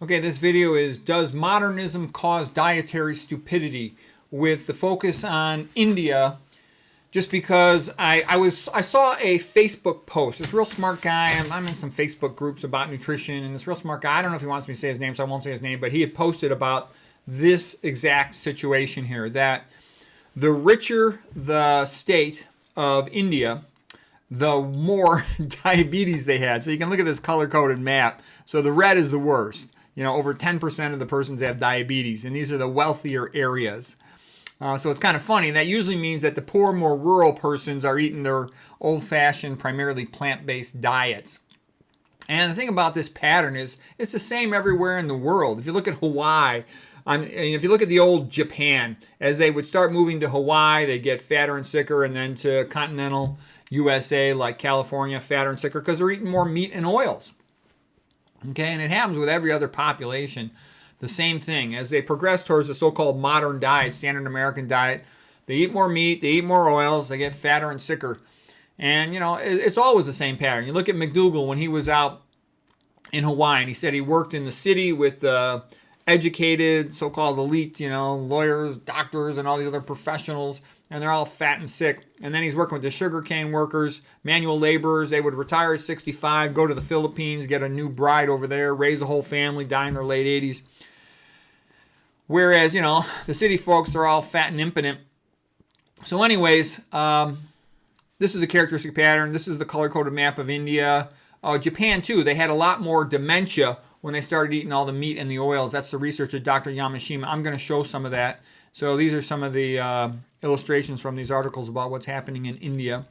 Okay, this video is Does Modernism Cause Dietary Stupidity? With the focus on India, just because I saw a Facebook post. This real smart guy, I'm in some Facebook groups about nutrition, and this real smart guy, I don't know if he wants me to say his name, so I won't say his name, but he had posted about this exact situation here, that the richer the state of India, the more diabetes they had. So you can look at this color-coded map. So the red is the worst. Over 10% of the persons have diabetes, and these are the wealthier areas. So it's kind of funny. That usually means that the poor, more rural persons are eating their old-fashioned, primarily plant-based diets. And the thing about this pattern is it's the same everywhere in the world. If you look at Hawaii, if you look at the old Japan, as they would start moving to Hawaii, they get fatter and sicker, and then to continental USA like California, fatter and sicker because they're eating more meat and oils. Okay, and it happens with every other population. The same thing. As they progress towards the so-called modern diet, standard American diet, they eat more meat, they eat more oils, they get fatter and sicker. And, it's always the same pattern. You look at McDougall when he was out in Hawaii, and he said he worked in the city with the educated, so-called elite, lawyers, doctors, and all these other professionals, and they're all fat and sick. And then he's working with the sugarcane workers, manual laborers. They would retire at 65, go to the Philippines, get a new bride over there, raise a whole family, die in their late 80s. Whereas, the city folks, they're all fat and impotent. So anyways, this is a characteristic pattern. This is the color-coded map of India. Japan, too, they had a lot more dementia when they started eating all the meat and the oils. That's the research of Dr. Yamashima. I'm going to show some of that. So these are some of the illustrations from these articles about what's happening in India.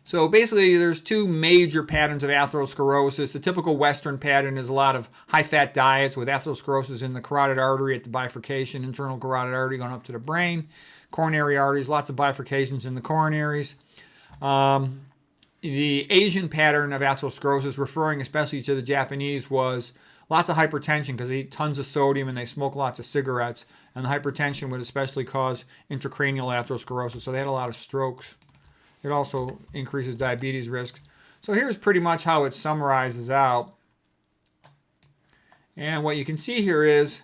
So basically, there's two major patterns of atherosclerosis. The typical Western pattern is a lot of high-fat diets with atherosclerosis in the carotid artery at the bifurcation, internal carotid artery going up to the brain, coronary arteries, lots of bifurcations in the coronaries. The Asian pattern of atherosclerosis, referring especially to the Japanese, was lots of hypertension because they eat tons of sodium and they smoke lots of cigarettes. And the hypertension would especially cause intracranial atherosclerosis, so they had a lot of strokes. It also increases diabetes risk. So here's pretty much how it summarizes out. And what you can see here is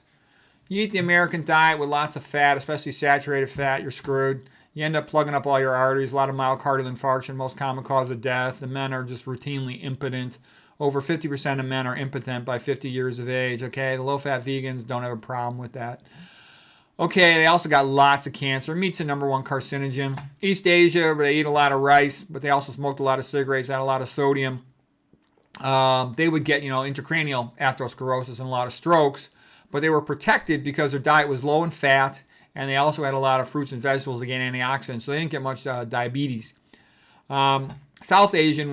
you eat the American diet with lots of fat, especially saturated fat, you're screwed. You end up plugging up all your arteries, a lot of myocardial infarction, most common cause of death. The men are just routinely impotent. Over 50% of men are impotent by 50 years of age. Okay, the low-fat vegans don't have a problem with that. Okay, they also got lots of cancer. Meat's the number one carcinogen. East Asia, where they eat a lot of rice, but they also smoked a lot of cigarettes, had a lot of sodium. They would get, intracranial atherosclerosis and a lot of strokes, but they were protected because their diet was low in fat, and they also had a lot of fruits and vegetables to gain antioxidants, so they didn't get much diabetes. South Asia,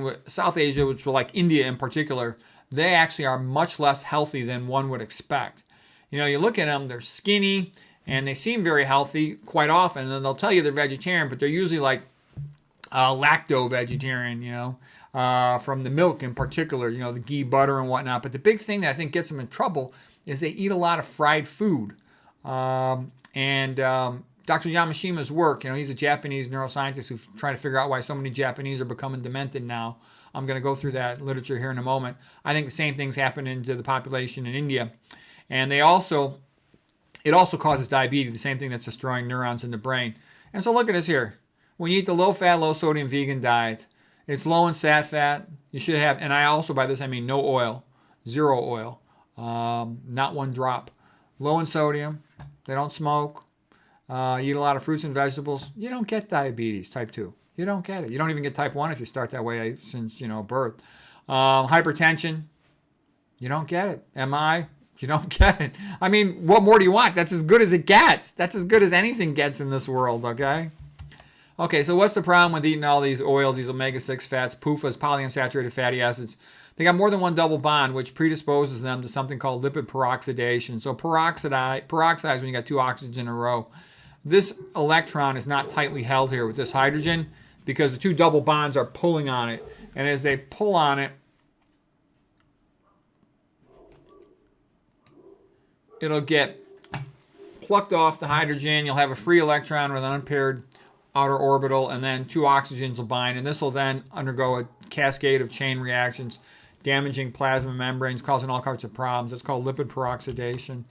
which were like India in particular, they actually are much less healthy than one would expect. You look at them, they're skinny, and they seem very healthy quite often, and they'll tell you they're vegetarian, but they're usually like lacto-vegetarian, from the milk in particular, the ghee, butter, and whatnot. But the big thing that I think gets them in trouble is they eat a lot of fried food. And Dr. Yamashima's work, he's a Japanese neuroscientist who's trying to figure out why so many Japanese are becoming demented now. I'm going to go through that literature here in a moment. I think the same thing's happening to the population in India. And it also causes diabetes, the same thing that's destroying neurons in the brain. And so look at this here. When you eat the low-fat, low-sodium vegan diet, it's low in sat fat. You should have, and I also, by this I mean no oil, zero oil, not one drop. Low in sodium. They don't smoke. You eat a lot of fruits and vegetables. You don't get diabetes, type 2. You don't get it. You don't even get type 1 if you start that way since, birth. Hypertension. You don't get it. MI. You don't get it. I mean, what more do you want? That's as good as it gets. That's as good as anything gets in this world, okay? Okay, so what's the problem with eating all these oils, these omega-6 fats, PUFAs, polyunsaturated fatty acids? They got more than one double bond, which predisposes them to something called lipid peroxidation. So peroxides when you got two oxygens in a row. This electron is not tightly held here with this hydrogen because the two double bonds are pulling on it. And as they pull on it, it'll get plucked off the hydrogen. You'll have a free electron with an unpaired outer orbital, and then two oxygens will bind. And this will then undergo a cascade of chain reactions damaging plasma membranes, causing all kinds of problems. It's called lipid peroxidation,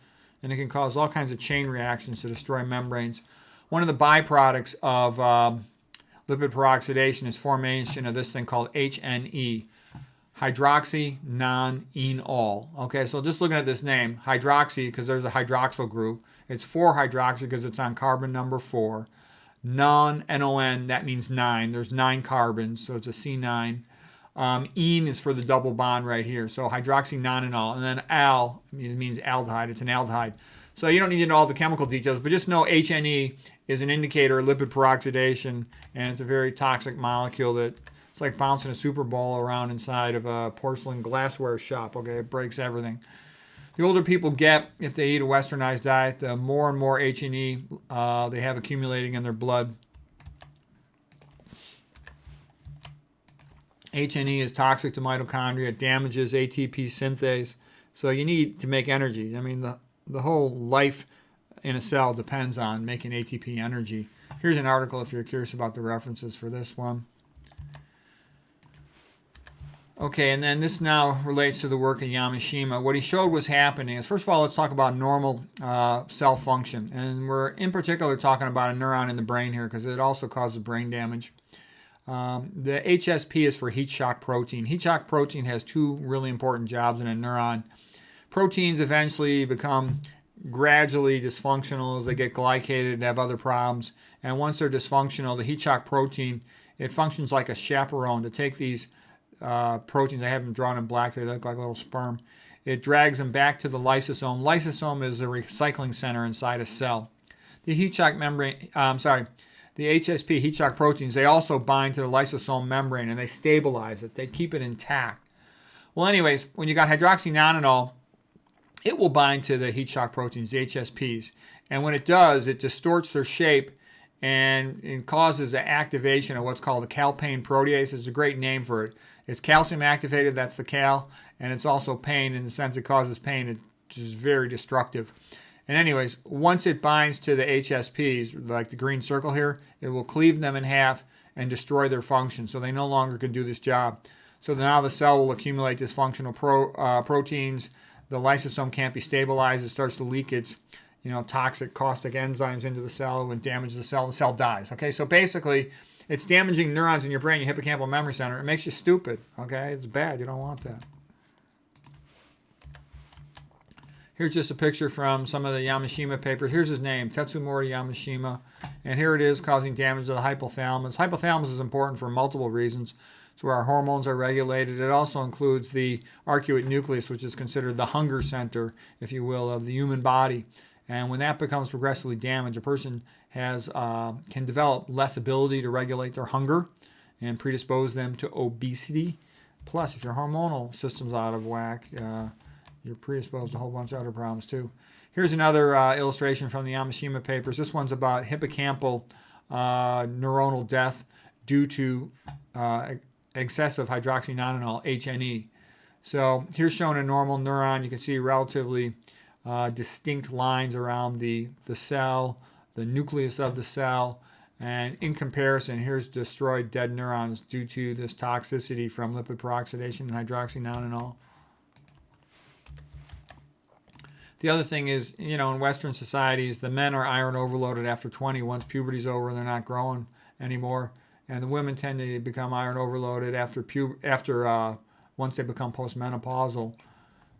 and it can cause all kinds of chain reactions to destroy membranes. One of the byproducts of lipid peroxidation is formation of this thing called HNE, hydroxy-non-enol. Okay, so just looking at this name, hydroxy, because there's a hydroxyl group. It's 4-hydroxy because it's on carbon number 4. Non, that means 9. There's 9 carbons, so it's a C9. Ene is for the double bond right here, so hydroxy-non-enol. And then al means aldehyde. It's an aldehyde. So you don't need to know all the chemical details, but just know HNE is an indicator of lipid peroxidation, and it's a very toxic molecule that it's like bouncing a Super Bowl around inside of a porcelain glassware shop. Okay, it breaks everything. The older people get, if they eat a westernized diet, the more and more H&E they have accumulating in their blood. H&E is toxic to mitochondria. It damages ATP synthase. So you need to make energy. I mean, the whole life in a cell depends on making ATP energy. Here's an article if you're curious about the references for this one. Okay, and then this now relates to the work of Yamashima. What he showed was happening is, first of all, let's talk about normal cell function. And we're in particular talking about a neuron in the brain here because it also causes brain damage. The HSP is for heat shock protein. Heat shock protein has 2 really important jobs in a neuron. Proteins eventually become gradually dysfunctional as they get glycated and have other problems. And once they're dysfunctional, the heat shock protein, it functions like a chaperone to take these proteins. I have them drawn in black. They look like a little sperm. It drags them back to the lysosome. Lysosome is the recycling center inside a cell. The heat shock membrane, the HSP heat shock proteins, they also bind to the lysosome membrane and they stabilize it. They keep it intact. Well, anyways, when you got hydroxy-nonenal, it will bind to the heat shock proteins, the HSPs. And when it does, it distorts their shape and it causes the activation of what's called a calpain protease. It's a great name for it. It's calcium activated, that's the cal, and it's also pain in the sense it causes pain. It's just very destructive. And anyways, once it binds to the HSPs, like the green circle here, it will cleave them in half and destroy their function, so they no longer can do this job. So now the cell will accumulate dysfunctional proteins. The lysosome can't be stabilized. It starts to leak its toxic caustic enzymes into the cell and damage the cell dies. Okay, so basically it's damaging neurons in your brain, your hippocampal memory center. It makes you stupid. Okay, it's bad. You don't want that. Here's just a picture from some of the Yamashima papers. Here's his name, Tetsumori Yamashima. And here it is causing damage to the hypothalamus. Hypothalamus is important for multiple reasons. It's where our hormones are regulated. It also includes the arcuate nucleus, which is considered the hunger center, if you will, of the human body. And when that becomes progressively damaged, a person can develop less ability to regulate their hunger and predispose them to obesity. Plus, if your hormonal system's out of whack, you're predisposed to a whole bunch of other problems too. Here's another illustration from the Yamashima papers. This one's about hippocampal neuronal death due to excessive hydroxy-nonenal, HNE. So here's shown a normal neuron. You can see relatively distinct lines around the cell, the nucleus of the cell, and in comparison, here's destroyed dead neurons due to this toxicity from lipid peroxidation and hydroxy-nonenal. The other thing is, in Western societies, the men are iron overloaded after 20. Once puberty's over, they're not growing anymore, and the women tend to become iron overloaded after once they become postmenopausal.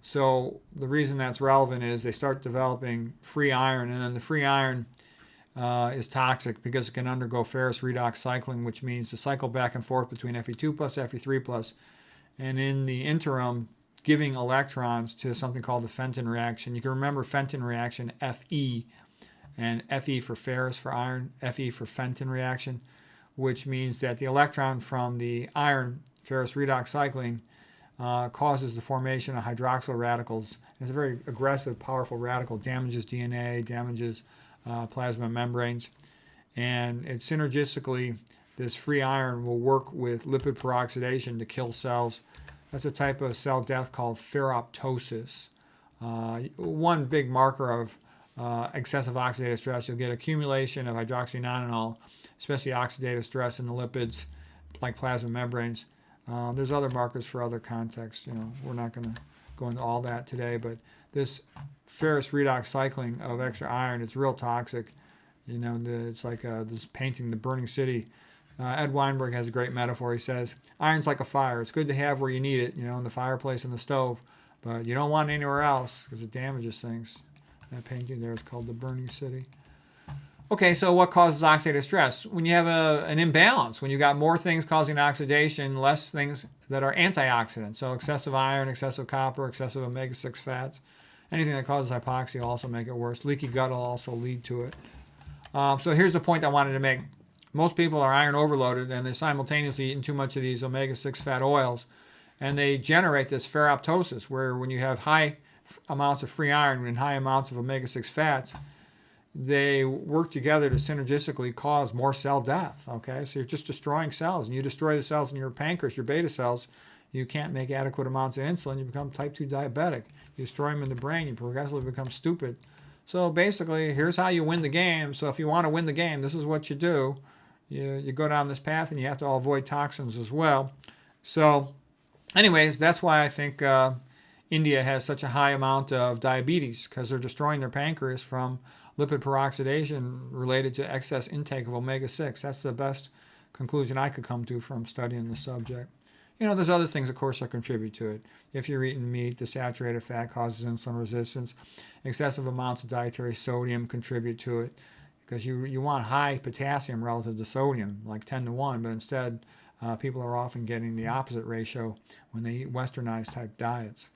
So the reason that's relevant is they start developing free iron, and then the free iron is toxic because it can undergo ferrous redox cycling, which means to cycle back and forth between Fe2 plus, Fe3 plus, and in the interim, giving electrons to something called the Fenton reaction. You can remember Fenton reaction, Fe, and Fe for ferrous for iron, Fe for Fenton reaction, which means that the electron from the iron ferrous redox cycling causes the formation of hydroxyl radicals. It's a very aggressive, powerful radical, damages DNA, damages plasma membranes, and it synergistically, this free iron will work with lipid peroxidation to kill cells. That's a type of cell death called ferroptosis. One big marker of excessive oxidative stress, you'll get accumulation of hydroxy-nonenal, especially oxidative stress in the lipids like plasma membranes. There's other markers for other contexts. We're not going to go into all that today, but this ferrous redox cycling of extra iron, it's real toxic. It's like this painting, The Burning City. Ed Weinberg has a great metaphor. He says, iron's like a fire. It's good to have where you need it, in the fireplace and the stove, but you don't want it anywhere else because it damages things. That painting there is called The Burning City. Okay, so what causes oxidative stress? When you have an imbalance, when you've got more things causing oxidation, less things that are antioxidants. So excessive iron, excessive copper, excessive omega-6 fats. Anything that causes hypoxia will also make it worse. Leaky gut will also lead to it. So here's the point I wanted to make. Most people are iron overloaded, and they're simultaneously eating too much of these omega-6 fat oils, and they generate this ferroptosis, where when you have high amounts of free iron and high amounts of omega-6 fats, they work together to synergistically cause more cell death. Okay, so you're just destroying cells, and you destroy the cells in your pancreas, your beta cells, you can't make adequate amounts of insulin, you become type 2 diabetic. You destroy them in the brain, you progressively become stupid. So basically, here's how you win the game. So if you want to win the game, this is what you do. You go down this path, and you have to avoid toxins as well. So anyways, that's why I think India has such a high amount of diabetes, because they're destroying their pancreas from lipid peroxidation related to excess intake of omega-6. That's the best conclusion I could come to from studying the subject. There's other things, of course, that contribute to it. If you're eating meat, the saturated fat causes insulin resistance. Excessive amounts of dietary sodium contribute to it, because you want high potassium relative to sodium, like 10 to 1, but instead people are often getting the opposite ratio when they eat westernized type diets.